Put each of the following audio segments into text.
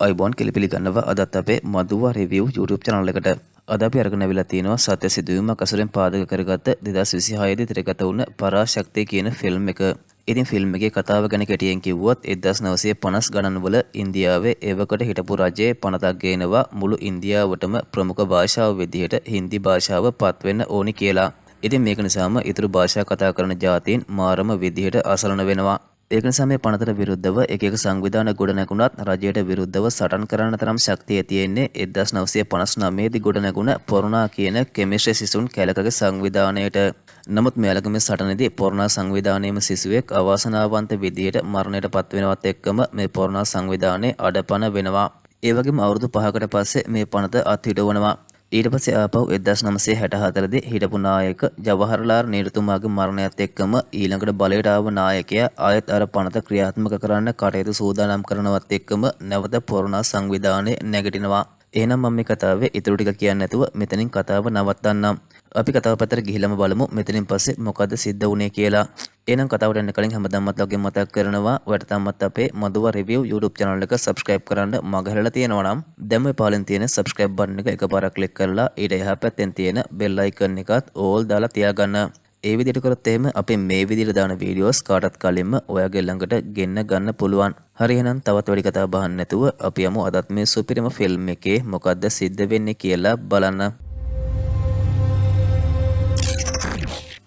අයිබෝන් කෙලිපිලි ගන්නවා අදත් අපේ මදුවා රිවිව් YouTube channel එකට. අද අපි අරගෙන අවිලා තියෙනවා සත්‍ය සිදුවීමක් අසුරෙන් පාදක කරගත්ත 2026 දී තිරගත වුණ පරාශක්තිය කියන ෆිල්ම් එක. ඉතින් ෆිල්ම් එකේ කතාව ගැන කෙටියෙන් කිව්වොත් 1950 ගණන් වල ඉන්දියාවේ එවකට හිටපු රජයේ පනතක් ගේනවා මුළු ඉන්දියාවටම ප්‍රමුඛ භාෂාව විදිහට හින්දි භාෂාව පත් වෙන්න ඕනි කියලා. ඉතින් මේක නිසාම ඊතුරු භාෂා කතා කරන ජාතීන් මාරම විදිහට අසරණ වෙනවා. ඒක නිසා මේ පනතට විරුද්ධව එක සංවිධාන ගොඩනැගුණත් රජයට විරුද්ධව සටන් කරන්න තරම් ශක්තිය තියෙන්නේ 1959 දී ගොඩනැගුණ පොරොනා කියන කෙමිස්ට්‍රි සිසුන් කැලකගේ සංවිධානයට. නමුත් මෙයාලගේ මේ සටනේදී පොරොනා සංවිධානයේම සිසුවෙක් අවාසනාවන්ත විදියට මරණයට පත් වෙනවත් එක්කම මේ පොරොනා සංවිධානයේ අඩපණ වෙනවා. ඒ වගේම අවුරුදු 5කට පස්සේ මේ පනත අත්හිටවනවා. ඊට පස්සේ ආපහු 1964 දී හිටපු නායක ජවහර්ලාල් නෙහ්රුතුමාගේ මරණයත් එක්කම ඊළඟට බලයට ආව නායකයා ආයත් අර පනත ක්‍රියාත්මක කරන්න කටයුතු සූදානම් කරනවත් එක්කම නැවත පොරොනා සංවිධානය නැගිටිනවා. එහෙනම් මම මේ කතාවේ ඊටු ටික කියන්නේ නැතුව මෙතනින් කතාව නවත්තන්නම්. අපි කතාව පැත්තට ගිහිල්ලාම බලමු මෙතනින් පස්සේ මොකද්ද සිද්ධ වුනේ කියලා. එහෙනම් කතාවට යන්න කලින් හැමදාමත් වගේ මතක් කරනවා ඔයාලට තාමත් අපේ මදුවා රිවිව් YouTube channel එක subscribe කරන්න මගහැරලා තියෙනවා නම් දැන් මේ පාලෙන් තියෙන subscribe button එක එකපාරක් click කරලා ඊට එහා පැත්තෙන් තියෙන bell icon එකත් all දාලා තියාගන්න. ඒ විදිහට කරොත් එහෙම අපි මේ විදිහට දාන වීඩියෝස් කාටත් කලින්ම ඔයාගේ ළඟට ගෙන්න ගන්න පුළුවන්. හරි එහෙනම් තවත් වැඩි කතා බහන්න නැතුව අපි යමු අදත් මේ සුපිරිම ෆිල්ම් එකේ මොකද්ද සිද්ධ වෙන්නේ කියලා බලන්න.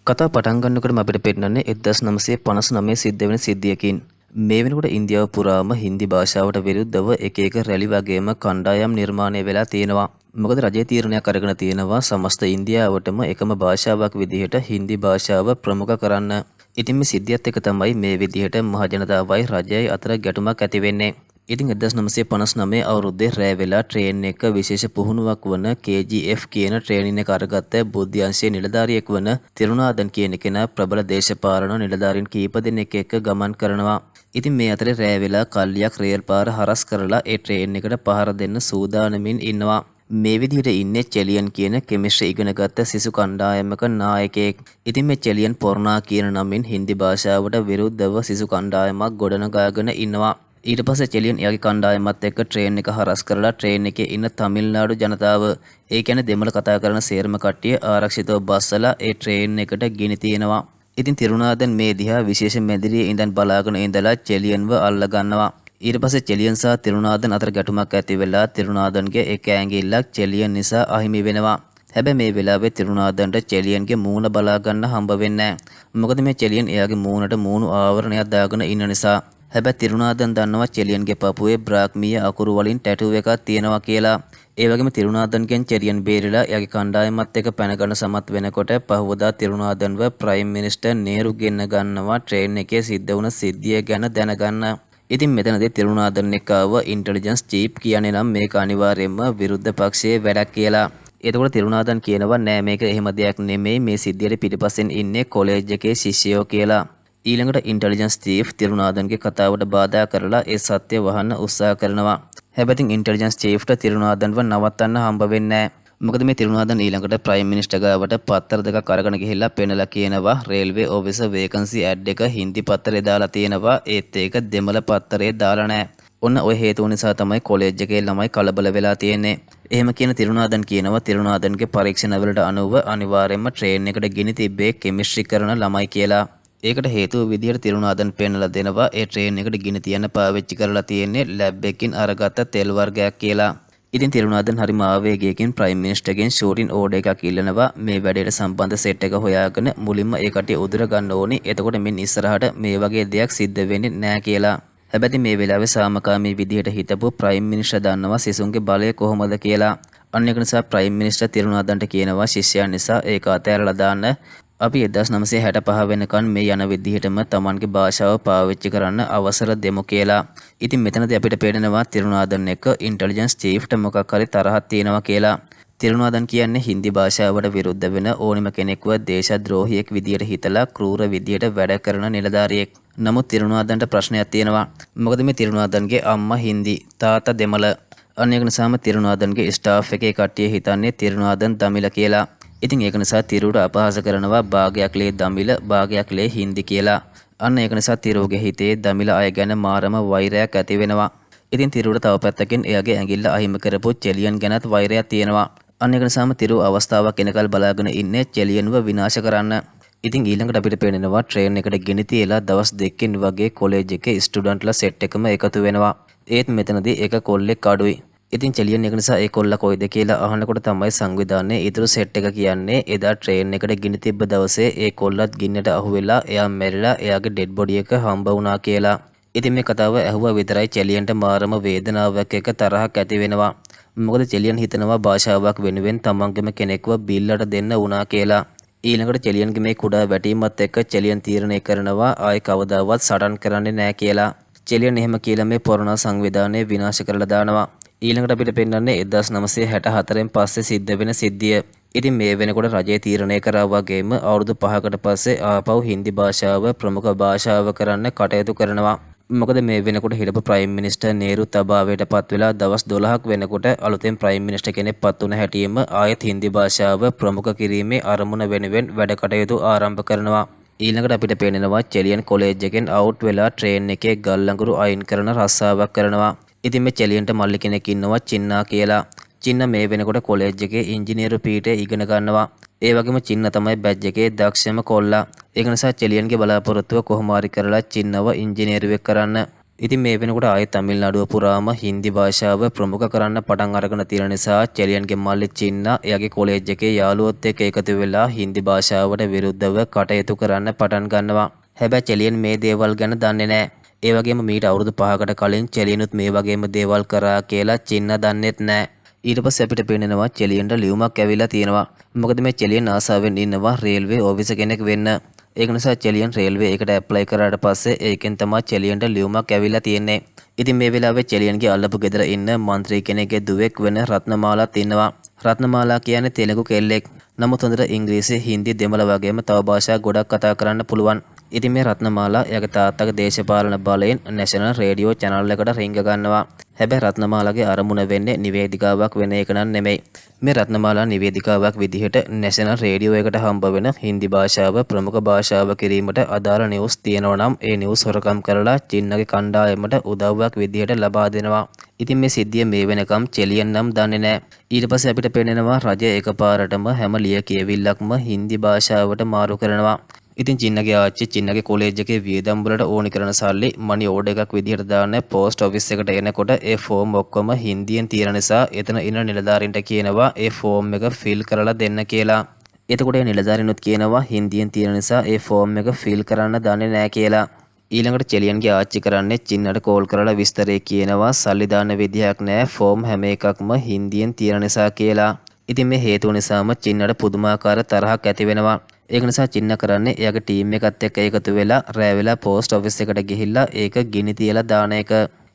කතා පටන් ගන්නකොටම අපිට පෙන්නන්නේ 1959 සිද්ධ වෙන සිද්ධියකින්. මේ වෙනකොට ඉන්දියාව පුරාම හින්දි භාෂාවට විරුද්ධව එක රැලි වගේම කණ්ඩායම් නිර්මාණය වෙලා තියෙනවා. මොකද රජයේ තීරණයක් අරගෙන තියෙනවා සමස්ත ඉන්දියාවටම එකම භාෂාවක් විදිහට හින්දි භාෂාව ප්‍රමුඛ කරන්න. ඉතින් මේ සිද්ධියත් එක තමයි මේ විදිහට මහජනතාවයි රජයයි අතර ගැටුමක් ඇති වෙන්නේ. ඉතින් 1959 අවුරුද්දේ රෑ වෙලා ට්‍රේන් එක විශේෂ පුහුණුවක් වන KGF කියන ට්‍රේනින් එක අරගත්ත බුද්ධ්‍යංශයේ නිලධාරියෙක් වන තිරුණාදන් කියන කෙනා ප්‍රබල දේශපාලන නිලධාරීන් කීප දෙනෙක් එක්ක ගමන් කරනවා. ඉතින් මේ අතරේ රෑ වෙලා කල්ලියක් රේල් පාර හරස් කරලා ඒ ට්‍රේන් එකට පහර දෙන්න සූදානමින් ඉන්නවා. මේ විදිහට ඉන්නේ චෙලියන් කියන කෙමිස්ට්‍රි ඉගෙනගත්ත සිසු කණ්ඩායමක නායකයෙක්. ඉතින් මේ චෙලියන් පොරොනා කියන නමින් හින්දි භාෂාවට විරුද්ධව සිසු කණ්ඩායමක් ගොඩනගාගෙන ඉන්නවා. ඊට පස්සේ චෙලියන් එයාගේ කණ්ඩායමත් එක්ක ට්‍රේන් එක හරස් කරලා ට්‍රේන් එකේ ඉන්න තමිල්නාඩු ජනතාව ඒ කියන්නේ දෙමළ කතා කරන සේරම කට්ටිය ආරක්ෂිතව බස්සලා ඒ ට්‍රේන් එකට ගෙනි තියනවා. ඉතින් තිරුණාදන් මේ දිහා විශේෂ මැදිරියේ ඉඳන් බලාගෙන ඉඳලා චෙලියන්ව අල්ල ගන්නවා. ඊට පස්සේ චෙලියන් සහ තිරුණාදන් අතර ගැටුමක් ඇති වෙලා තිරුණාදන්ගේ එක ඇඟිල්ලක් චෙලියන් නිසා අහිමි වෙනවා. හැබැයි මේ වෙලාවේ තිරුණාදන්ට චෙලියන්ගේ මූණ බලා ගන්න හම්බ වෙන්නේ නැහැ. මොකද මේ චෙලියන් එයාගේ මූණට මූණු ආවරණයක් දාගෙන ඉන්න නිසා. හැබැයි තිරුණාදන් දන්නවා චෙලියන්ගේ පපුවේ බ්‍රාහ්මීය අකුරු වලින් ටැටූ එකක් තියෙනවා කියලා. ඒ වගේම තිරුණාදන්ගෙන් චෙලියන් බේරිලා එයාගේ කණ්ඩායමත් එක්ක පැන ගන්න සමත් වෙනකොට පහවදා තිරුණාදන්ව ප්‍රයිම් මිනිස්ටර් නේරු ගෙන්න ගන්නවා ට්‍රේන් එකේ සිද්ධ වුණ සිද්ධිය ගැන දැනගන්න. ඉතින් මෙතනදී තිරුණාදන් එක්ක ආව ඉන්ටෙලිජන්ස් චීෆ් කියන්නේ නම් මේක අනිවාර්යයෙන්ම විරුද්ධ පක්ෂයේ වැඩක් කියලා. එතකොට තිරුණාදන් කියනවා නෑ මේක එහෙම දෙයක් නෙමෙයි මේ සිද්ධියට පිටිපස්සෙන් ඉන්නේ කොලෙජ් එකේ ශිෂ්‍යයෝ කියලා. ඊළඟට ඉන්ටෙලිජන්ස් චීෆ් තිරුණාදන්ගේ කතාවට බාධා කරලා ඒ සත්‍ය වහන්න උත්සාහ කරනවා. හැබැයි ඉන්ටෙලිජන්ස් චීෆ්ට තිරුණාදන්ව නවත්තන්න හම්බ වෙන්නේ නැහැ. මොකද මේ තිරුණාදන් ඊළඟට ප්‍රයිම් මිනිස්ටර් ගාවට පත්තර දෙකක් අරගෙන ගිහිල්ලා පෙන්නලා කියනවා රේල්වේ ඔෆිසර් වේකන්සි ඇඩ් එක හින්දි පත්තරේ දාලා තියෙනවා ඒත් ඒක දෙමළ පත්තරේ දාලා නැහැ. ඔන්න ඔය හේතුව නිසා තමයි කොලෙජ් එකේ ළමයි කලබල වෙලා තියෙන්නේ. එහෙම කියන තිරුණාදන් කියනවා තිරුණාදන්ගේ පරීක්ෂණ වලට අනුව අනිවාර්යයෙන්ම ට්‍රේන් එකට ගෙනි තිබ්බේ කෙමිස්ට්‍රි කරන ළමයි කියලා. ඒකට හේතුව විදියට තිරුණාදන් පෙන්නලා දෙනවා ඒ ට්‍රේන් එකට ගෙන තියන්න පාවිච්චි කරලා තියෙන්නේ ලැබ් එකකින් අරගත්ත තෙල් වර්ගයක් කියලා. ඉතින් තිරුණාදන් හරිම ආවේගයකින් ප්‍රයිම් මිනිස්ටර්ගෙන් ෂූටින් ඕඩර් එකක් ඉල්ලනවා මේ වැඩේට සම්බන්ධ සෙට් එක හොයාගෙන මුලින්ම ඒ කටිය උදුර ගන්න ඕනි. එතකොට මින් ඉස්සරහට මේ වගේ දෙයක් සිද්ධ වෙන්නේ නැහැ කියලා. හැබැයි මේ වෙලාවේ සාමකාමී විදියට හිටපු ප්‍රයිම් මිනිස්ටර් දන්නවා සිසුන්ගේ බලය කොහොමද කියලා. අන්න ඒක නිසා ප්‍රයිම් මිනිස්ටර් තිරුණාදන්ට කියනවා ශිෂ්‍යයන් නිසා ඒක අතහැරලා දාන්න. අපි 1965 වෙනකන් මේ යන විදිහටම Tamanගේ භාෂාව පාවිච්චි කරන්න අවසර දෙමු කියලා. ඉතින් මෙතනදී අපිට පේනවා තිරුණාදන් එක ඉන්ටෙලිජන්ස් චීෆ්ට මොකක් හරි තරහක් තියෙනවා කියලා. තිරුණාදන් කියන්නේ හින්දි භාෂාවට විරුද්ධ වෙන ඕනිම කෙනෙක්ව දේශද්‍රෝහියෙක් විදියට හිතලා ක්‍රූර විදියට වැඩ කරන නිලධාරියෙක්. නමුත් තිරුණාදන්ට ප්‍රශ්නයක් තියෙනවා. මොකද මේ තිරුණාදන්ගේ අම්මා හින්දි, තාත්තා දෙමළ. අන්න ඒක නිසාම තිරුණාදන්ගේ ස්ටාෆ් එකේ කට්ටිය හිතන්නේ තිරුණාදන් දමිළ කියලා. ඉතින් ඒක නිසා තිරුට අපහාස කරනවා භාගයක් ලේ දමිළ භාගයක් ලේ හින්දි කියලා. අන්න ඒක නිසා තිරුගේ හිතේ දමිළ අය ගැන මාරම වෛරයක් ඇති වෙනවා. ඉතින් තිරුවට තව පැත්තකින් එයාගේ ඇඟිල්ල අහිමි කරපු චෙලියන් ගැනත් වෛරයක් තියෙනවා. අන්න ඒක නිසාම තිරු අවස්ථාවක් එනකල් බලාගෙන ඉන්නේ චෙලියන්ව විනාශ කරන්න. ඉතින් ඊළඟට අපිට පේනවා ට්‍රේන් එකට ගෙනි තියලා දවස් දෙකකින් වගේ කොලෙජ් එකේ ස්ටුඩන්ට්ලා සෙට් එකම එකතු වෙනවා. ඒත් මෙතනදී එක කොල්ලෙක් අඩුයි. ඉතින් චෙලියන් එක නිසා ඒ කොල්ලා කොයිද කියලා අහනකොට තමයි සංවිධානයේ ඊතුරු සෙට් එක කියන්නේ එදා ට්‍රේන් එකට ගිනි තිබ්බ දවසේ ඒ කොල්ලත් ගින්නට අහුවෙලා එයා මැරිලා එයාගේ ඩෙඩ් බොඩි එක හම්බ වුණා කියලා. ඉතින් මේ කතාව ඇහුවා විතරයි චෙලියන්ට මාරම වේදනාවක් එක තරහක් ඇති වෙනවා. මොකද චෙලියන් හිතනවා භාෂාවක් වෙනුවෙන් තමන්ගේම කෙනෙක්ව බිල්ලට දෙන්න වුණා කියලා. ඊළඟට චෙලියන්ගේ මේ කුඩා වැටීමත් එක්ක චෙලියන් තීරණය කරනවා ආයේ කවදාවත් සටන් කරන්නේ නැහැ කියලා. චෙලියන් එහෙම කියලා මේ පොරණ සංවිධානය විනාශ කරලා දානවා. ඊළඟට අපිට පෙන්වන්නේ 1964න් පස්සේ සිද්ධ වෙන සිද්ධිය. ඉතින් මේ වෙනකොට රජය තීරණය කරා වගේම අවුරුදු 5කට පස්සේ ආපහු හින්දි භාෂාව ප්‍රමුඛ භාෂාව කරන්න කටයුතු කරනවා. මොකද මේ වෙනකොට හිටපු ප්‍රයිම් මිනිස්ටර් නේරු තබාවයට පත් වෙලා දවස් 12ක් වෙනකොට අලුතෙන් ප්‍රයිම් මිනිස්ටර් කෙනෙක් පත් වුණ හැටියෙම ආයෙත් හින්දි භාෂාව ප්‍රමුඛ කිරීමේ අරමුණ වෙනුවෙන් වැඩ කටයුතු ආරම්භ කරනවා. ඊළඟට අපිට පේනවා චෙලියන් කොලෙජ් එකෙන් අවුට් වෙලා ට්‍රේන් එකේ ගල් ලඟුරු අයින් කරන රස්සාවක් කරනවා. ඉතින් මේ චෙලියන්ට මල්ලි කෙනෙක් ඉන්නවා චින්නා කියලා. චින්න මේ වෙනකොට කොලෙජ් එකේ ඉංජිනේරු පීඨේ ඉගෙන ගන්නවා. ඒ වගේම චින්න තමයි බැජ් එකේ දක්ෂම කොල්ලා. ඒක නිසා චෙලියන්ගේ බලාපොරොත්තුව කොහොම හරි කරලා චින්නව ඉංජිනේරුවෙක් කරන්න. ඉතින් මේ වෙනකොට ආයේ තමිල්නාඩුව පුරාම හින්දි භාෂාව ප්‍රමුඛ කරන්න පටන් අරගෙන තියෙන නිසා චෙලියන්ගේ මල්ලි චින්නා එයාගේ කොලෙජ් එකේ යාළුවොත් එක්ක එකතු වෙලා හින්දි භාෂාවට විරුද්ධව කටයුතු කරන්න පටන් ගන්නවා. හැබැයි චෙලියන් මේ දේවල් ගැන දන්නේ නැහැ. ඒ වගේම මීට අවුරුදු 5කට කලින් චෙලියනුත් මේ වගේම දේවල් කරා කියලා චින්න දන්නෙත් නැහැ. ඊට පස්සේ අපිට පේනවා චෙලියන්ට ලියුමක් ඇවිල්ලා තියෙනවා. මොකද මේ චෙලියන් ආසාවෙන් ඉන්නවා රේල්වේ ඔෆිසර් කෙනෙක් වෙන්න. ඒක නිසා චෙලියන් රේල්වේ එකට ඇප්ලයි කරාට පස්සේ ඒකෙන් තමයි චෙලියන්ට ලියුමක් ඇවිල්ලා තියෙන්නේ. ඉතින් මේ වෙලාවේ චෙලියන්ගේ අල්ලපු ගෙදර ඉන්න മന്ത്രി කෙනෙක්ගේ දුවෙක් වෙන රත්නමාලාත් ඉන්නවා. රත්නමාලා කියන්නේ තෙලුගු කෙල්ලෙක්. නමුත් හොඳට ඉංග්‍රීසි, හින්දි, දෙමළ වගේම තව භාෂා ගොඩක් කතා කරන්න පුළුවන්. ඉතින් මේ රත්නමාලා එයාගේ තාත්තගේ දේශපාලන බලයෙන් නැෂනල් රේඩියෝ channel එකට රිංග ගන්නවා. හැබැයි රත්නමාලාගේ අරමුණ වෙන්නේ නිවේදිකාවක් වෙන එක නන් නෙමෙයි. මේ රත්නමාලා නිවේදිකාවක් විදිහට නැෂනල් රේඩියෝ එකට හම්බ වෙන හින්දි භාෂාව ප්‍රමුඛ භාෂාව කිරීමට අදාළ නිවුස් තියෙනවා නම් ඒ නිවුස් හොරකම් කරලා චින්නගේ කණ්ඩායමට උදව්වක් විදිහට ලබා දෙනවා. ඉතින් මේ සිද්ධිය මේ වෙනකම් චෙලියන් නම් දන්නේ නැහැ. ඊට පස්සේ අපිට පේනවා රජය එකපාරටම හැම ලියකියවිල්ලක්ම හින්දි භාෂාවට මාරු කරනවා. ඉතින් චින්නගේ ආච්චි චින්නගේ කොලෙජ් එකේ වියදම් වලට ඕනි කරන සල්ලි මනි ඕඩර් එකක් විදිහට දාන්න පෝස්ට් ඔෆිස් එකට එනකොට ඒ ෆෝම් ඔක්කොම හින්දියෙන් තියෙන නිසා එතන ඉන්න නිලධාරීන්ට කියනවා ඒ ෆෝම් එක ෆිල් කරලා දෙන්න කියලා. එතකොට ඒ නිලධාරීනුත් කියනවා හින්දියෙන් තියෙන නිසා ඒ ෆෝම් එක ෆිල් කරන්න දන්නේ නැහැ කියලා. ඊළඟට චෙලියන්ගේ ආච්චි කරන්නේ චින්නට කෝල් කරලා විස්තරේ කියනවා සල්ලි දාන්න විදිහක් නැහැ ෆෝම් හැම එකක්ම හින්දියෙන් තියෙන නිසා කියලා. ඉතින් මේ හේතුව නිසාම චින්නට පුදුමාකාර තරහක් ඇති වෙනවා. ඒක නිසා චින්න කරන්නේ එයාගේ ටීම් එකත් එක්ක එකතු වෙලා රෑ වෙලා පෝස්ට් ඔෆිස් එකට ගිහිල්ලා ඒක ගිනි තියලා දාන එක.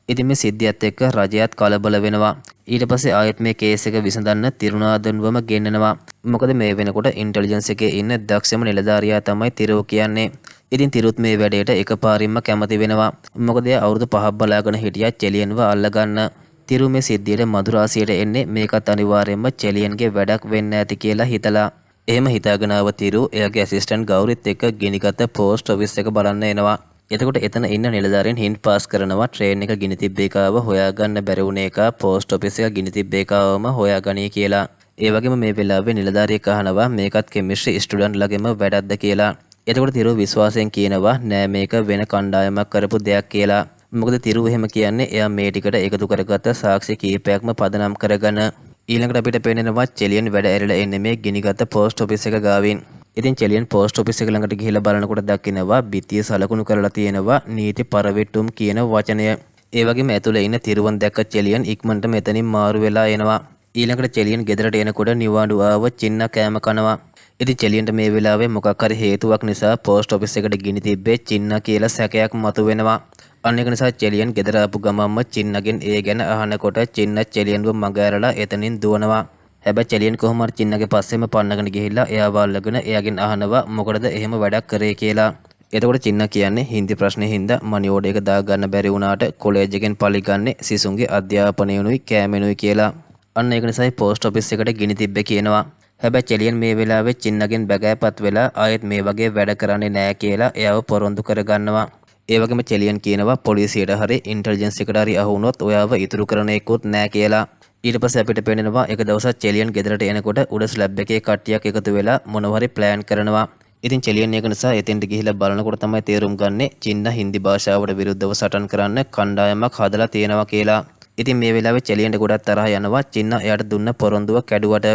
ඉතින් මේ සිද්ධියත් එක්ක රජයත් කලබල වෙනවා. ඊට පස්සේ ආයෙත් මේ කේස් එක විසඳන්න තිරුණාදනුවම ගෙන්නනවා. මොකද මේ වෙනකොට ඉන්ටෙලිජන්ස් එකේ ඉන්න දක්ෂම නිලධාරියා තමයි තිරුව කියන්නේ. ඉතින් තිරුත් මේ වැඩේට එකපාරින්ම කැමති වෙනවා. මොකද එයා අවුරුදු 5ක් බලාගෙන හිටියා චෙලියන්ව අල්ලගන්න. තිරු මේ සිද්ධියට මధుරාසියට එන්නේ මේකත් අනිවාර්යයෙන්ම චෙලියන්ගේ වැඩක් වෙන්න ඇති කියලා හිතලා. එහෙම හිතාගෙන ආව තිරු එයාගේ ඇසිස්ටන්ට් ගෞරිත් එක්ක ගිනිගත පෝස්ට් ඔෆිස් එක බලන්න එනවා. එතකොට එතන ඉන්න නිලධාරීන් හින්ට් පාස් කරනවා ට්‍රේන් එක ගිනි තිබ්බ එකව හොයාගන්න බැරි වුණ එක පෝස්ට් ඔෆිස් එක ගිනි තිබ්බ එකවම හොයාගනී කියලා. ඒ වගේම මේ වෙලාවේ නිලධාරියෙක් අහනවා මේකත් කෙමිස්ට්‍රි ස්ටුඩන්ට් ළගෙම වැඩක්ද කියලා. එතකොට තිරු විශ්වාසයෙන් කියනවා නෑ මේක වෙන කණ්ඩායමක් කරපු දෙයක් කියලා. මොකද තිරු එහෙම කියන්නේ එයා මේ ටිකට එකතු කරගත්ත සාක්ෂි කීපයක්ම පදනම් කරගෙන. ඊළඟට අපිට පේනවා චෙලියන් වැඩ ඇරලා එන්නේ මේ ගිනිගත පෝස්ට් ඔෆිස් එක ගාවින්. ඉතින් චෙලියන් පෝස්ට් ඔෆිස් එක ළඟට ගිහිල්ලා බලනකොට දකිනවා බිත්තිය සලකුණු කරලා තියෙනවා නීති පරවෙට්ටුම් කියන වචනය. ඒ වගේම ඇතුලේ ඉන්න තිරුවන් දැක්ක චෙලියන් ඉක්මනට මෙතනින් මාරු වෙලා එනවා. ඊළඟට චෙලියන් ගෙදරට එනකොට නිවාඩු ආව චින්න කෑම කනවා. ඉතින් චෙලියන්ට මේ වෙලාවේ මොකක් හරි හේතුවක් නිසා පෝස්ට් ඔෆිස් එකට ගිනි තිබ්බේ චින්න කියලා සැකයක් මතුවෙනවා. අන්න ඒක නිසා චෙලියන් ගෙදර ආපු ගමම්ම චින්නගෙන් ඒ ගැන අහනකොට චින්න චෙලියන්ව මග ඇරලා එතනින් දුවනවා. හැබැයි චෙලියන් කොහොම හරි චින්නගේ පස්සෙම පන්නගෙන ගිහිල්ලා එයාව අල්ලගෙන එයාගෙන් අහනවා මොකටද එහෙම වැඩක් කරේ කියලා. එතකොට චින්න කියන්නේ හින්දි ප්‍රශ්නේ හින්දා මනි ඕඩර් එක දාගන්න බැරි වුණාට කොලෙජ් එකෙන් පලිගන්නේ සිසුන්ගේ අධ්‍යාපනයනුයි කෑමෙනුයි කියලා. අන්න ඒක නිසායි පෝස්ට් ඔෆිස් එකට ගිනි තිබ්බේ කියනවා. හැබැයි චෙලියන් මේ වෙලාවේ චින්නගෙන් බගෑපත් වෙලා ආයෙත් මේ වගේ වැඩ කරන්නේ නැහැ කියලා එයාව පොරොන්දු කරගන්නවා. ඒ වගේම චෙලියන් කියනවා පොලිසියට හරි ඉන්ටෙලිජන්ස් එකට හරි අහු වුණොත් ඔයාව ඉතුරු කරන එකකුත් නැහැ කියලා. ඊට පස්සේ අපිට පේනවා එක දවසක් චෙලියන් ගෙදරට එනකොට උඩ ස්ලැබ් එකේ කට්ටියක් එකතු වෙලා මොනවා හරි ප්ලෑන් කරනවා. ඉතින් චෙලියන් එක නිසා එතෙන්ට ගිහිල්ලා බලනකොට තමයි තේරුම් ගන්නේ චීන හින්දි භාෂාවට විරුද්ධව සටන් කරන්න කණ්ඩායමක් හදලා තියෙනවා කියලා. ඉතින් මේ වෙලාවේ චෙලියන්ට ගොඩක් තරහ යනවා චීන එයාට දුන්න පොරොන්දුව කැඩුවට.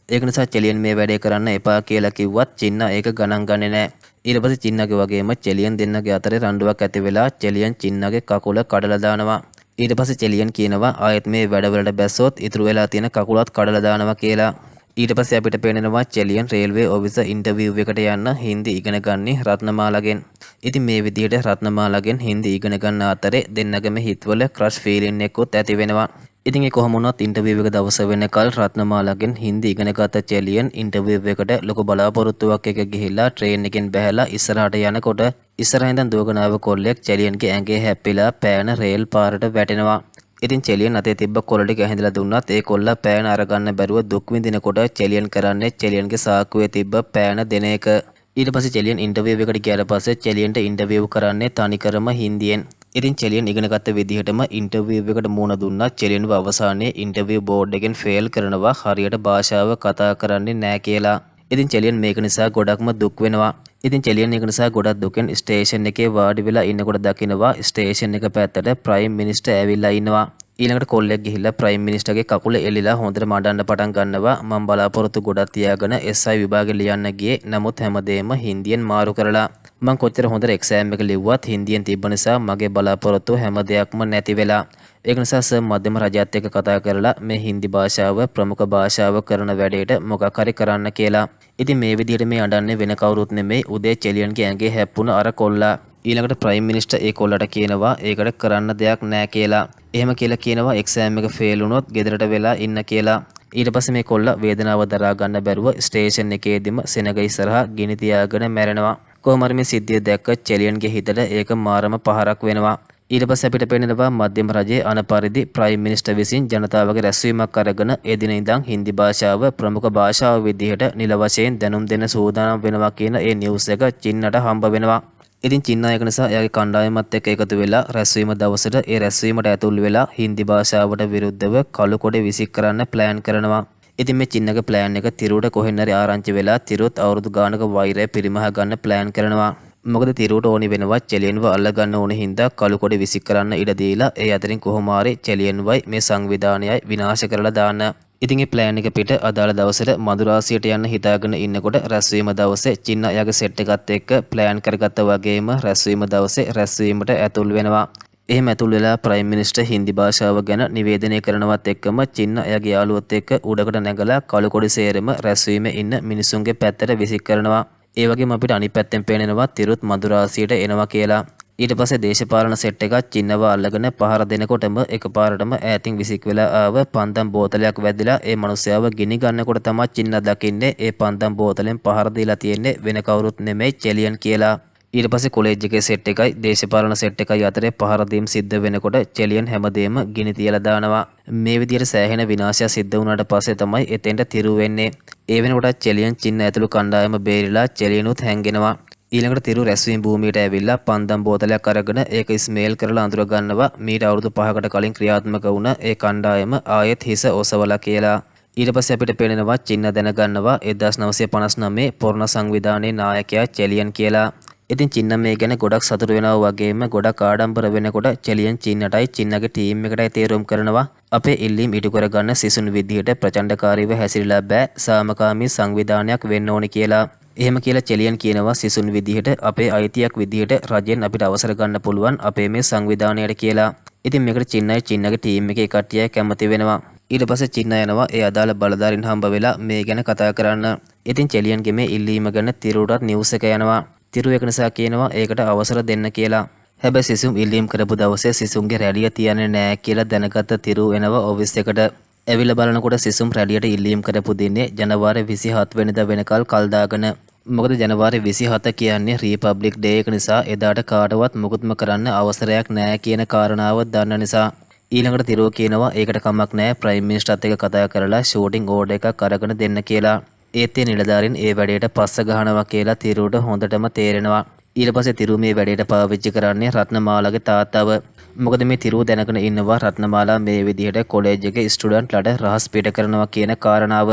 ඒක නිසා චෙලියන් මේ වැඩේ කරන්න එපා කියලා කිව්වත් චීන ඒක ගණන් ගන්නේ නැහැ. ඊට පස්සේ චීනගේ වගේම චෙලියන් දෙන්නගේ අතරේ රණ්ඩුවක් ඇති වෙලා චෙලියන් චීනගේ කකුල කඩලා දානවා. ඊට පස්සේ චෙලියන් කියනවා ආයෙත් මේ වැඩවලට බැස්සොත් ඉතුරු වෙලා තියෙන කකුලත් කඩලා දානවා කියලා. ඊට පස්සේ අපිට පේනවා චෙලියන් රේල්වේ ඔෆිසර් ඉන්ටර්විව් එකට යන්න හින්දි ඉගෙන ගන්නේ රත්නමාලාගෙන්. ඉතින් මේ විදිහට රත්නමාලාගෙන් හින්දි ඉගෙන ගන්න අතරේ දෙන්නගම හිතවල ක්‍රෂ් ෆීලින් එකකුත් ඇති වෙනවා. ඉතින් ඒ කොහොම වුණත් ඉන්ටර්විව් එක දවස වෙනකල් රත්නමාලාගෙන් හින්දි ඉගෙන ගත්ත චෙලියන් ඉන්ටර්විව් එකට ලොකු බලාපොරොත්තුවක් එක ගිහිල්ලා ට්‍රේන් එකෙන් බැහැලා ඉස්සරහට යනකොට ඉස්සරහින් දුවගෙන ආව කොල්ලෙක් චෙලියන්ගේ ඇඟේ හැප්පිලා පෑන රේල් පාරට වැටෙනවා. ඉතින් චෙලියන් අතේ තිබ්බ කොළ ටික ඇහිඳලා දුන්නත් ඒ කොල්ලා පෑන අරගන්න බැරුව දුක් විඳිනකොට චෙලියන් කරන්නේ චෙලියන්ගේ සාක්කුවේ තිබ්බ පෑන දෙන එක. ඊට පස්සේ චෙලියන් ඉන්ටර්විව් එකට ගියාට පස්සේ චෙලියන්ට ඉන්ටර්විව් කරන්නේ තනිකරම හින්දියෙන්. ඉතින් චෙලියන් ඉගෙන ගත්ත විදිහටම ඉන්ටර්විව් එකට මුණ දුන්නා. චෙලියන්ව අවසානයේ ඉන්ටර්විව් බෝඩ් එකෙන් ෆේල් කරනවා හරියට භාෂාව කතා කරන්නේ නැහැ කියලා. ඉතින් චෙලියන් මේක නිසා ගොඩක්ම දුක් වෙනවා. ඉතින් චෙලියන් එක නිසා ගොඩක් දුකෙන් ස්ටේෂන් එකේ වාඩි වෙලා ඉන්නකොට දකිනවා ස්ටේෂන් එක පැත්තට ප්‍රයිම් මිනිස්ටර් ඇවිල්ලා ඉන්නවා. ඊළඟට කොල්ලෙක් ගිහිල්ලා ප්‍රයිම් මිනිස්ටර්ගේ කකුල එලිලා හොඳට මඩන්න පටන් ගන්නවා. මම බලාපොරොත්තු ගොඩක් තියාගෙන SI විභාගෙ ලියන්න ගියේ. නමුත් හැමදේම හින්දියෙන් මාරු කරලා. මම කොච්චර හොඳට එක්සෑම් එක ලිව්වත් හින්දියෙන් තිබ්බ නිසා මගේ බලාපොරොත්තු හැම දෙයක්ම නැති වෙලා. ඒක නිසා සර් මධ්‍යම රජයත් එක්ක කතා කරලා මේ හින්දි භාෂාව ප්‍රමුඛ භාෂාව කරන වැඩේට මොකක් හරි කරන්න කියලා. ඉතින් මේ විදිහට මේ අඬන්නේ වෙන කවුරුත් නෙමෙයි උදේ චෙලියන්ගේ ඇඟේ හැප්පුණ අර කොල්ලා. ඊළඟට ප්‍රයිම් මිනිස්ටර් ඒ කොල්ලට කියනවා ඒකට කරන්න දෙයක් නැහැ කියලා. එහෙම කියලා කියනවා එක්සෑම් එක ෆේල් වුණොත් ගෙදරට වෙලා ඉන්න කියලා. ඊට පස්සේ මේ කොල්ලා වේදනාව දරා ගන්න බැරුව ස්ටේෂන් එකේදීම සෙනග ඉස්සරහා ගිනි තියාගෙන මැරෙනවා. කොහොම හරි මේ සිද්ධිය දැක්ක චෙලියන්ගේ හිතට ඒක මාරම පහරක් වෙනවා. ඊට පස්සේ අපිට පේනවා මධ්‍යම රජයේ අනපරිදි ප්‍රයිම් මිනිස්ටර් විසින් ජනතාවගේ රැස්වීමක් අරගෙන ඒ දින ඉඳන් හින්දි භාෂාව ප්‍රමුඛ භාෂාව විදිහට නිල වශයෙන් දැනුම් දෙන්න සූදානම් වෙනවා කියන ඒ නිවුස් එක චින්නට හම්බ වෙනවා. ඉතින් චින්න එක නිසා එයාගේ කණ්ඩායමත් එක්ක එකතු වෙලා රැස්වීම දවසට ඒ රැස්වීමට ඇතුල් වෙලා හින්දි භාෂාවට විරුද්ධව කළු කොඩ විසික් කරන්න ප්ලෑන් කරනවා. ඉතින් මේ චින්නගේ ප්ලෑන් එක තිරුවට කොහෙන් හරි ආරංචි වෙලා තිරුත් අවුරුදු ගානක වෛරය පිරිමහ ගන්න ප්ලෑන් කරනවා. මොකද තිරුවට ඕනි වෙනවා චෙලියන්ව අල්ල ගන්න ඕන හින්දා කළු කොඩ විසික් කරන්න ඉඩ දීලා ඒ අතරින් කොහොම හරි චෙලියන්වයි මේ සංවිධානයයි විනාශ කරලා දාන්න. ඉතින් මේ ප්ලෑන් එක පිට අදාළ දවසට මදුරාසියට යන්න හිතාගෙන ඉන්නකොට රැස්වීම දවසේ චින්න එයාගේ සෙට් එකත් එක්ක ප්ලෑන් කරගත්තා වගේම රැස්වීම දවසේ රැස්වීමට ඇතුල් වෙනවා. එහෙම ඇතුල් වෙලා ප්‍රයිම් මිනිස්ටර් හින්දි භාෂාව ගැන නිවේදනය කරනවත් එක්කම චින්න එයාගේ යාළුවොත් එක්ක උඩකට නැගලා කළු කොඩි සේරම රැස්වීමේ ඉන්න මිනිසුන්ගේ පැත්තට විසික් කරනවා. ඒ වගේම අපිට අනිත් පැත්තෙන් පේනවා තිරුත් මදුරාසියට එනවා කියලා. ඊට පස්සේ දේශපාලන සෙට් එකක් චින්නව අල්ලගෙන පහර දෙනකොටම එකපාරටම ඈතින් විසික් වෙලා ආව පන්දම් බෝතලයක් වැදිලා ඒ මනුස්සයාව ගිනි ගන්නකොට තමයි චින්න දකින්නේ ඒ පන්දම් බෝතලෙන් පහර දීලා තියෙන්නේ වෙන කවුරුත් නෙමෙයි චෙලියන් කියලා. ඊට පස්සේ කොලෙජ් එකේ සෙට් එකයි දේශපාලන සෙට් එකයි අතරේ පහර දීම් සිද්ධ වෙනකොට චෙලියන් හැමදේම ගිනි තියලා දානවා. මේ විදිහට සෑහෙන විනාශයක් සිද්ධ වුණාට පස්සේ තමයි එතෙන්ට තිරු වෙන්නේ. ඒ වෙනකොට චෙලියන් චින්න ඇතුළු කණ්ඩායම බේරිලා චෙලියනුත් හැංගෙනවා. ඊළඟට තිරු රැස්වීම භූමියට ඇවිල්ලා පන්දම් බෝතලයක් අරගෙන ඒක ස්මේල් කරලා අඳුර ගන්නවා. මීට අවුරුදු 5කට කලින් ක්‍රියාත්මක වුණ ඒ කණ්ඩායම ආයෙත් හිස ඔසවලා කියලා. ඊට පස්සේ අපිට පේනවා චින්න දැනගන්නවා 1959 පොරණ සංවිධානයේ නායකයා චෙලියන් කියලා. ඉතින් චින්න මේ ගැන ගොඩක් සතුටු වෙනවා වගේම ගොඩක් ආඩම්බර වෙනකොට චෙලියන් චින්නටයි චින්නගේ ටීම් එකටයි තීරුම් කරනවා අපේ ඉල්ලීම් ඉටු කරගන්න සිසුන් විදිහට ප්‍රචණ්ඩකාරීව හැසිරලා බෑ සාමකාමී සංවිධානයක් වෙන්න ඕනි කියලා. එහෙම කියලා චෙලියන් කියනවා සිසුන් විදිහට අපේ අයිතියක් විදිහට රජෙන් අපිට අවසර ගන්න පුළුවන් අපේ මේ සංවිධානයට කියලා. ඉතින් මේකට චින්නයි චින්නගේ ටීම් එකේ කට්ටිය කැමති වෙනවා. ඊට පස්සේ චින්න යනවා ඒ අදාළ බලධාරීන් හම්බ වෙලා මේ ගැන කතා කරන්න. ඉතින් චෙලියන්ගේ මේ ඉල්ලීම ගැන තිරුටත් නිවුස් එක යනවා. තිරු එක නිසා කියනවා ඒකට අවසර දෙන්න කියලා. හැබැයි සිසුන් ඉල්ලීම් කරපු දවසේ සිසුන්ගේ රැළිය තියන්නේ නැහැ කියලා දැනගත්ත තිරු එනවා ඔෆිස් එකට. ඇවිල්ලා බලනකොට සිසුම් රැළියට ඉල්ලීම් කරපු දිනේ ජනවාරි 27 වෙනිදා වෙනකල් කල් දාගෙන. මොකද ජනවාරි 27 කියන්නේ රිපබ්ලික් ඩේ එක නිසා එදාට කාටවත් මුකුත්ම කරන්න අවසරයක් නැහැ කියන කාරණාව දන්න නිසා. ඊළඟට තිරුව කියනවා ඒකට කමක් නැහැ ප්‍රයිම් මිනිස්ටර්ත් එක්ක කතා කරලා ෂූටින් ඕඩර් එකක් අරගෙන දෙන්න කියලා. ඒත් ඒ නිලධාරීන් ඒ වැඩේට පස්ස ගහනවා කියලා තිරුවට හොඳටම තේරෙනවා. ඊට පස්සේ තිරු මේ වැඩේට පාවිච්චි කරන්නේ රත්නමාලාගේ තාත්තව. මොකද මේ තිරු දැනගෙන ඉන්නවා රත්නමාලා මේ විදිහට කොලෙජ් එකේ ස්ටුඩන්ට්ලට රහස් පිට කරනවා කියන කාරණාව.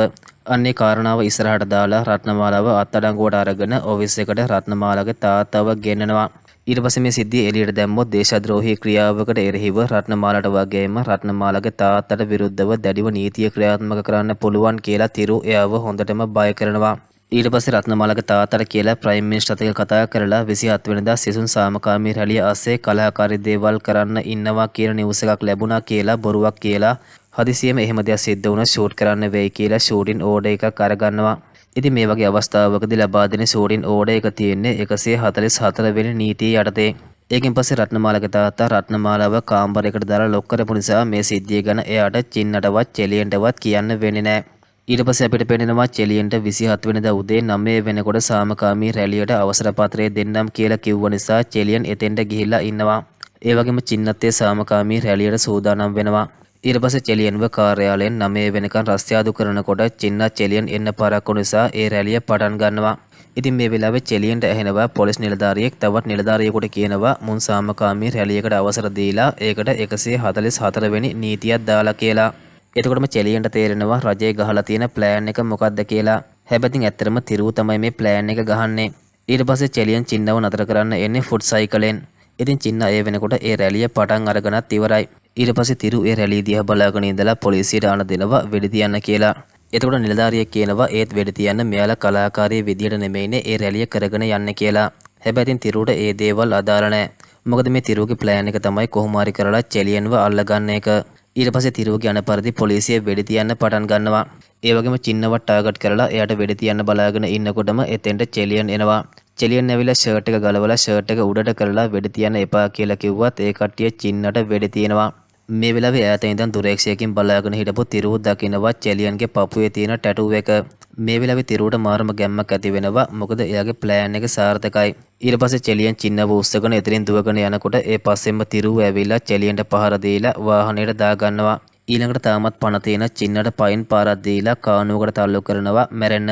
අන්නේ කාරණාව ඉස්සරහට දාලා රත්නමාලාව අත්අඩංගුවට අරගෙන ඔෆිස් එකට රත්නමාලාගේ තාත්තව ගෙන්නනවා. ඊට පස්සේ මේ සිද්ධිය එළියට දැම්මොත් දේශද්‍රෝහී ක්‍රියාවකට එරෙහිව රත්නමාලාට වගේම රත්නමාලාගේ තාත්තට විරුද්ධව දැඩිව නීතිය ක්‍රියාත්මක කරන්න පුළුවන් කියලා තිරු එයාව හොඳටම බය කරනවා. ඊට පස්සේ රත්නමාලාගේ තාත්තට කියලා ප්‍රයිම් මිනිස්ටර්ත් එක්ක කතා කරලා 27 වෙනිදා සිසුන් සාමකාමී රැළිය ASCII කලහකාරී දේවල් කරන්න ඉන්නවා කියන නිවුස් එකක් ලැබුණා කියලා බොරුවක් කියලා හදිසියෙම එහෙම දෙයක් සිද්ධ වුණා ෂූට් කරන්න වෙයි කියලා ෂූටින් ඕඩර් එකක් අරගන්නවා. ඉතින් මේ වගේ අවස්ථාවකදී ලබා දෙන ෂූටින් ඕඩර් එක තියෙන්නේ 144 වෙනි නීතිය යටතේ. ඒකෙන් පස්සේ රත්නමාලාගේ තාත්තා රත්නමාලාව කාමරයකට දාලා ලොක් කරපු නිසා මේ සිද්ධිය ගැන එයාට චින්නටවත් චෙලියන්ටවත් කියන්න වෙන්නේ නැහැ. ඊට පස්සේ අපිට පේනවා චෙලියන්ට 27 වෙනිදා උදේ 9 වෙනකොට සාමකාමී රැළියට අවසර පත්‍රය දෙන්නම් කියලා කිව්ව නිසා චෙලියන් එතෙන්ට ගිහිල්ලා ඉන්නවා. ඒ වගේම චින්නත්තේ සාමකාමී රැළියට සූදානම් වෙනවා. ඊට පස්සේ චෙලියන්ව කාර්යාලයෙන් 9 වෙනකන් රස්තියාදු කරනකොට චින්නත් චෙලියන් එන්න පරක්කු නිසා ඒ රැළිය පටන් ගන්නවා. ඉතින් මේ වෙලාවේ චෙලියන්ට ඇහෙනවා පොලිස් නිලධාරියෙක් තවත් නිලධාරියෙකුට කියනවා මුන් සාමකාමී රැළියකට අවසර දීලා ඒකට 144 වෙනි නීතියක් දාලා කියලා. එතකොටම චෙලියන්ට තේරෙනවා රජේ ගහලා තියෙන ප්ලෑන් එක මොකක්ද කියලා. හැබැයි ඇත්තටම තිරු තමයි මේ ප්ලෑන් එක ගහන්නේ. ඊට පස්සේ චෙලියන් චින්නව නතර කරන්න එන්නේ ෆුට් සයිකලෙන්. ඉතින් චින්න ඒ වෙනකොට ඒ රැළිය පටන් අරගෙනත් ඉවරයි. ඊට පස්සේ තිරු ඒ රැළිය දිහා බලාගෙන ඉඳලා පොලිසියට ආන දෙනවා වෙඩි තියන්න කියලා. එතකොට නිලධාරියෙක් කියනවා ඒත් වෙඩි තියන්න මෙයාලා කලාකාරී විදියට නෙමෙයිනේ ඒ රැළිය කරගෙන යන්නේ කියලා. හැබැයි ඉතින් තිරුට ඒ දේවල් අදාළ නැහැ. මොකද මේ තිරුගේ ප්ලෑන් එක තමයි කොහොම හරි කරලා චෙලියන්ව අල්ලගන්න එක. ඊට පස්සේ තිරුගේ යන පරිදි පොලිසිය වෙඩි තියන්න පටන් ගන්නවා. ඒ වගේම චින්නව ටාගට් කරලා එයාට වෙඩි තියන්න බලාගෙන ඉන්නකොටම එතෙන්ට චෙලියන් එනවා. චෙලියන් ඇවිල්ලා ෂර්ට් එක ගලවලා ෂර්ට් එක උඩට කරලා වෙඩි තියන්න එපා කියලා කිව්වත් ඒ කට්ටිය චින්නට වෙඩි තියනවා. මේ වෙලාවේ ඈත ඉඳන් දුරේක්ෂයකින් බලාගෙන හිටපු තිරුව දකිනවා චෙලියන්ගේ පපුවේ තියෙන ටැටූ එක. මේ වෙලාවේ තිරුවට මාරම ගැම්මක් ඇති වෙනවා. මොකද එයාගේ ප්ලෑන් එක සාර්ථකයි. ඊට පස්සේ චෙලියන් චින්නව උස්සගෙන එතනින් දුවගෙන යනකොට ඒ පස්සෙන්ම තිරුව ඇවිල්ලා චෙලියන්ට පහර දීලා වාහනයට දාගන්නවා. ඊළඟට තාමත් පණ තියෙන චින්නට පයින් පාරක් දීලා කානුවකට තල්ලු කරනවා මැරෙන්න.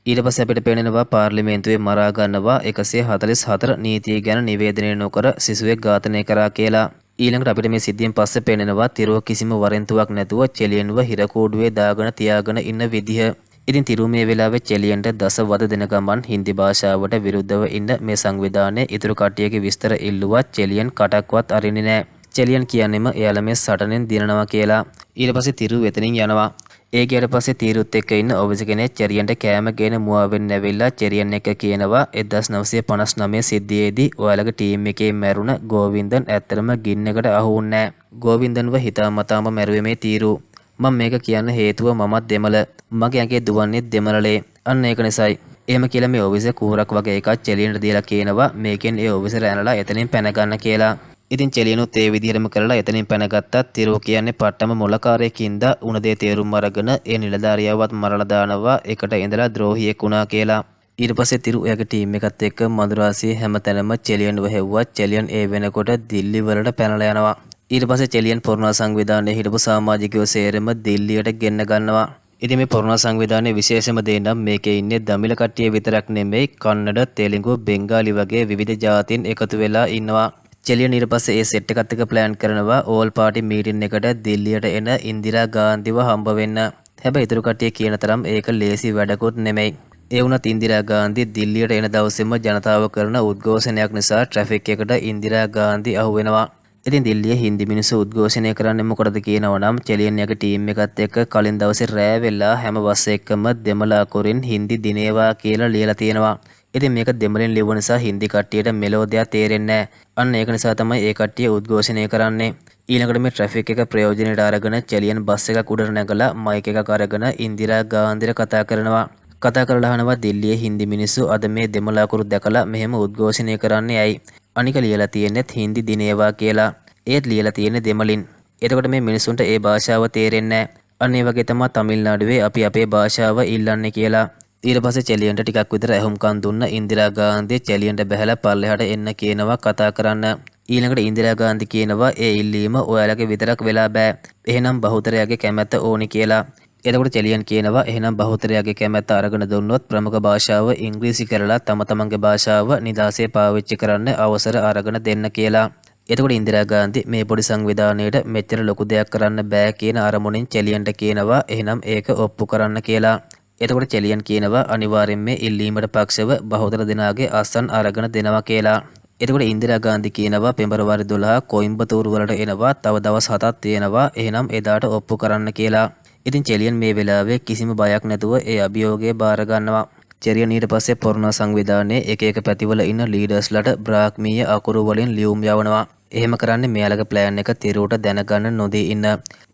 ඊට පස්සේ අපිට පේනවා පාර්ලිමේන්තුවේ මරා ගන්නවා 144 නීතිය ගැන නිවේදනය නොකර සිසුවෙක් ඝාතනය කරා කියලා. ඊළඟට අපිට මේ සිද්ධියෙන් පස්සේ පේනවා තිරුව කිසිම වරෙන්තුවක් නැතුව චෙලියන්ව හිරකෝඩුවේ දාගෙන තියාගෙන ඉන්න විදිහ. ඉතින් තිරුව මේ වෙලාවේ චෙලියන්ට දස වද දෙන ගමන් හින්දි භාෂාවට විරුද්ධව ඉන්න මේ සංවිධානයේ ඉතුරු කට්ටියගේ විස්තර ඉල්ලුවත් චෙලියන් කටක්වත් අරින්නේ නැහැ. චෙලියන් කියන්නේම එයාලා මේ සටනෙන් දිනනවා කියලා. ඊට පස්සේ තිරුව එතනින් යනවා. ඒ ගියට පස්සේ තීරුත් එක්ක ඉන්න ඔෆිස් කෙනෙක් චෙරියන්ට කෑම ගේන මුවාවෙන් ඇවිල්ලා චෙරියන් එක කියනවා 1959 සිද්ධියේදී ඔයාලගේ ටීම් එකේ මැරුණ ගෝවින්දන් ඇත්තටම ගින්නකට අහු වුණේ නැහැ. ගෝවින්දන්ව හිතාමතාම මැරුවේ මේ තීරු. මම මේක කියන්න හේතුව මමත් දෙමළ. මගේ ඇඟේ දුවන්නේ දෙමළලේ. අන්න ඒක නිසායි. එහෙම කියලා මේ ඔෆිස් කූරක් වගේ එකක් චෙරියන්ට දීලා කියනවා මේකෙන් ඒ ඔෆිසර් ඇනලා එතනින් පැන ගන්න කියලා. ඉතින් චෙලියනුත් ඒ විදිහටම කරලා එතනින් පැනගත්තත් තිරුව කියන්නේ පට්ටම මොලකාරයෙකින්ද උණ දේ තේරුම් අරගෙන ඒ නිලධාරියවත් මරලා දානවා එකට ඉඳලා ද්‍රෝහියෙක් වුණා කියලා. ඊට පස්සේ තිරු එයාගේ ටීම් එකත් එක්ක මදුරාසියේ හැමතැනම චෙලියන්ව හෙව්වා. චෙලියන් ඒ වෙනකොට දිල්ලි වලට පැනලා යනවා. ඊට පස්සේ චෙලියන් පොරොනා සංවිධානයේ හිටපු සමාජිකයෝ සේරම දිල්ලියට ගෙන්න ගන්නවා. ඉතින් මේ පොරොනා සංවිධානයේ විශේෂම දේ නම් මේකේ ඉන්නේ දමිළ කට්ටිය විතරක් නෙමෙයි කන්නඩ, තෙලිඟු, බෙන්ගාලි වගේ විවිධ ජාතීන් එකතු වෙලා ඉන්නවා. චෙලියන් ඊට පස්සේ ඒ සෙට් එකත් එක්ක ප්ලෑන් කරනවා ඕල් පාටි මීටින් එකට දිල්ලියට එන ඉන්දිරා ගාන්ධිව හම්බ වෙන්න. හැබැයි ඊටු කට්ටිය කියන තරම් ඒක ලේසි වැඩකුත් නෙමෙයි. ඒ වුණත් ඉන්දිරා ගාන්ධි දිල්ලියට එන දවසේම ජනතාව කරන උද්ඝෝෂණයක් නිසා ට්‍රැෆික් එකට ඉන්දිරා ගාන්ධි අහු වෙනවා. ඉතින් දිල්ලියේ හින්දි මිනිස්සු උද්ඝෝෂණය කරන්නේ මොකටද කියනවා නම් චෙලියන් යගේ ටීම් එකත් එක්ක කලින් දවසේ රෑ වෙලා හැම බස් එකකම දෙමළ අකුරින් හින්දි දිනේවා කියලා ලියලා තියෙනවා. ඉතින් මේක දෙමළෙන් ලියුව නිසා හින්දි කට්ටියට මෙලෝදියා තේරෙන්නේ නැහැ. අන්න ඒක නිසා තමයි ඒ කට්ටිය උද්ඝෝෂණය කරන්නේ. ඊළඟට මේ ට්‍රැෆික් එක ප්‍රයෝජනෙට අරගෙන චෙලියන් බස් එකක් උඩට නැගලා මයික් එකක් අරගෙන ඉන්දිරා ගාන්ධිට කතා කරනවා. කතා කරලා අහනවා දිල්ලියේ හින්දි මිනිස්සු අද මේ දෙමළ අකුරු දැකලා මෙහෙම උද්ඝෝෂණය කරන්නේ ඇයි? අනික ලියලා තියෙන්නේත් හින්දි දිනේවා කියලා. ඒත් ලියලා තියෙන්නේ දෙමළින්. එතකොට මේ මිනිසුන්ට ඒ භාෂාව තේරෙන්නේ නැහැ. අන්න ඒ වගේ තමයි තමිල්නාඩුවේ අපි අපේ භාෂාව ඉල්ලන්නේ කියලා. ඊට පස්සේ චෙලියන්ට ටිකක් විතර ඇහුම්කන් දුන්න ඉන්දිරා ගාන්ධි චෙලියන්ට බැහැලා පල්ලෙහාට එන්න කියනවා කතා කරන්න. ඊළඟට ඉන්දිරා ගාන්ධි කියනවා ඒ ඉල්ලීම ඔයාලගේ විතරක් වෙලා බෑ. එහෙනම් බහුතරයාගේ කැමැත්ත ඕනි කියලා. එතකොට චෙලියන් කියනවා එහෙනම් බහුතරයාගේ කැමැත්ත අරගෙන දුන්නොත් ප්‍රමුඛ භාෂාව ඉංග්‍රීසි කරලා තම තමන්ගේ භාෂාව නිදාසේ පාවිච්චි කරන්න අවසර අරගෙන දෙන්න කියලා. එතකොට ඉන්දිරා ගාන්ධි මේ පොඩි සංවිධානයට මෙච්චර ලොකු දෙයක් කරන්න බෑ කියන අරමුණින් චෙලියන්ට කියනවා එහෙනම් ඒක ඔප්පු කරන්න කියලා. එතකොට චෙලියන් කියනවා අනිවාර්යෙන් මේ ඉල්ලීමට පක්ෂව බහුතර දෙනාගේ අස්සන් අරගෙන දෙනවා කියලා. එතකොට ඉන්දිරා ගාන්ධි කියනවා පෙබරවාරි 12 කොයිම්බතූරු වලට එනවා තව දවස් 7ක් තියෙනවා එහෙනම් එදාට ඔප්පු කරන්න කියලා. ඉතින් චෙලියන් මේ වෙලාවේ කිසිම බයක් නැතුව ඒ අභියෝගය බාර ගන්නවා. චෙලියන් ඊට පස්සේ පොරොනා සංවිධානයේ එක එක පැතිවල ඉන්න ලීඩර්ස්ලට බ්‍රාහ්මීය අකුරු වලින් ලියුම් යවනවා. එහෙම කරන්නේ මෙයාලගේ ප්ලෑන් එක තිරුවට දැනගන්න නොදී ඉන්න.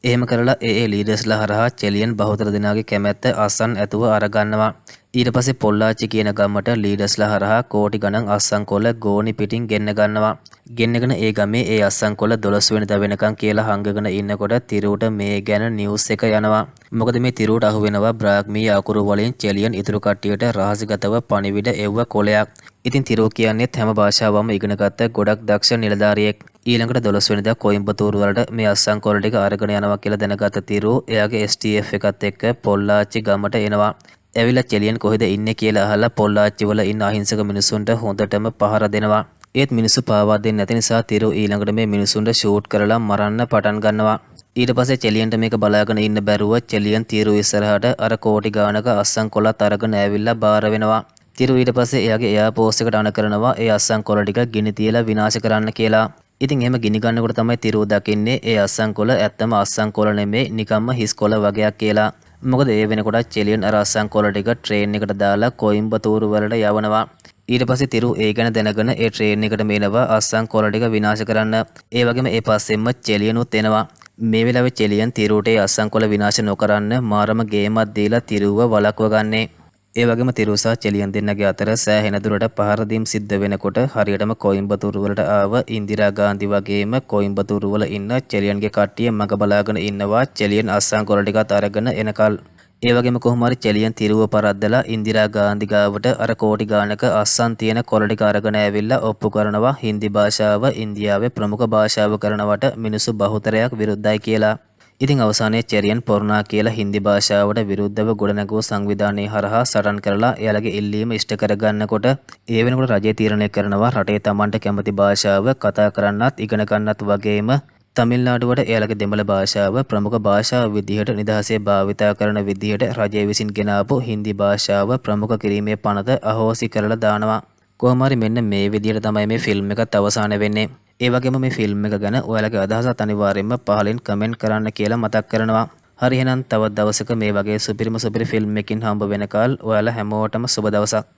එහෙම කරලා ඒ ලීඩර්ස්ලා හරහා චෙලියන් බහුතර දෙනාගේ කැමැත්ත අස්සන් ඇතුව අරගන්නවා. ඊට පස්සේ පොල්ලාච්චි කියන ගමට ලීඩර්ස්ලා හරහා කෝටි ගණන් අස්සන් කොළ ගෝනි පිටින් ගෙන්න ගන්නවා. ගෙන්නගෙන ඒ ගමේ ඒ අස්සන් කොළ 12 වෙනිදා වෙනකන් කියලා හංගගෙන ඉන්නකොට තිරුවට මේ ගැන නිවුස් එක යනවා. මොකද මේ තිරුවට අහු වෙනවා බ්‍රාහ්මීය අකුරු වලින් චෙලියන් ඉතුරු කට්ටියට රහසිගතව පණිවිඩ එව්ව කොලයක්. ඉතින් තිරුව කියන්නේත් හැම භාෂාවම ඉගෙන ගත්ත ගොඩක් දක්ෂ නිලධාරියෙක්. ඊළඟට 12 වෙනිදා කොයිම්බතූරු වලට මේ අස්සන් කොළ ටික අරගෙන යනවා කියලා දැනගත්ත තිරුව එයාගේ STF එකත් එක්ක පොල්ලාච්චි ගමට එනවා. ඇවිල්ලා චෙලියන් කොහෙද ඉන්නේ කියලා අහලා පොල්ලාච්චි වල ඉන්න අහිංසක මිනිසුන්ට හොඳටම පහර දෙනවා. ඒත් මිනිස්සු පාවා දෙන්නේ නැති නිසා තිරුව ඊළඟට මේ මිනිසුන්ට ෂූට් කරලා මරන්න පටන් ගන්නවා. ඊට පස්සේ චෙලියන්ට මේක බලාගෙන ඉන්න බැරුව චෙලියන් තිරුව ඉස්සරහට අර කෝටි ගානක අස්සන් කොළත් අරගෙන ඇවිල්ලා බාර වෙනවා. තිරුව ඊට පස්සේ එයාගේ එයාපෝස්ට් එකට අණ කරනවා ඒ අස්සන් කොළ ටික ගිනි තියලා විනාශ කරන්න කියලා. ඉතින් එහෙම ගිනි ගන්නකොට තමයි තිරුව දකින්නේ ඒ අස්සන් කොළ ඇත්තම අස්සන් කොළ නෙමෙයි නිකම්ම හිස් කොළ වගේක් කියලා. මොකද ඒ වෙනකොට චෙලියන් අර අස්සන් කොළ ටික ට්‍රේන් එකට දාලා කොයිම්බතූරු වලට යවනවා. ඊට පස්සේ තිරුව ඒ ගැන දැනගෙන ඒ ට්‍රේන් එකට මේනවා අස්සන් කොළ ටික විනාශ කරන්න. ඒ වගේම ඒ පස්සෙන්ම චෙලියනුත් එනවා. මේ වෙලාවේ චෙලියන් තිරුවට ඒ අස්සන් කොළ විනාශ නොකරන්න මාරම ගේමක් දීලා තිරුව වළක්ව ගන්නේ. ඒ වගේම තිරුව සහ චෙලියන් දෙන්නගේ අතර සෑහෙන දුරට පහර දීම් සිද්ධ වෙනකොට හරියටම කොයිම්බතූරු වලට ආව ඉන්දිරා ගාන්ධි වගේම කොයිම්බතූරු වල ඉන්න චෙලියන්ගේ කට්ටිය මග බලාගෙන ඉන්නවා චෙලියන් අස්සන් කොළ ටිකත් අරගෙන එනකල්. ඒ වගේම කොහොම හරි චෙලියන් තිරුව පරද්දලා ඉන්දිරා ගාන්ධි ගාවට අර කෝටි ගානක අස්සන් තියෙන කොළ ටික අරගෙන ඇවිල්ලා ඔප්පු කරනවා හින්දි භාෂාව ඉන්දියාවේ ප්‍රමුඛ භාෂාව කරනවට මිනිස්සු බහුතරයක් විරුද්ධයි කියලා. ඉතින් අවසානයේ චෙලියන් පොරොනා කියලා හින්දි භාෂාවට විරුද්ධව ගොඩනැගූ සංවිධානයේ හරහා සටන් කරලා එයාලගේ ඉල්ලීම ඉෂ්ට කරගන්නකොට ඒ වෙනකොට රජය තීරණය කරනවා රටේ තමන්ට කැමති භාෂාව කතා කරන්නත් ඉගෙන ගන්නත් වගේම තමිල්නාඩුවට එයාලගේ දෙමළ භාෂාව ප්‍රමුඛ භාෂාව විදිහට නිදහසේ භාවිතා කරන විදිහට රජය විසින් ගෙනාපු හින්දි භාෂාව ප්‍රමුඛ කිරීමේ පනත අහෝසි කරලා දානවා. කොහොම හරි මෙන්න මේ විදිහට තමයි මේ ෆිල්ම් එකත් අවසාන වෙන්නේ. ඒ වගේම මේ ෆිල්ම් එක ගැන ඔයාලගේ අදහසත් අනිවාර්යයෙන්ම පහලින් කමෙන්ට් කරන්න කියලා මතක් කරනවා. හරි එහෙනම් තවත් දවසක මේ වගේ සුපිරිම සුපිරි ෆිල්ම් එකකින් හම්බ වෙනකල් ඔයාලා හැමෝටම සුබ දවසක්.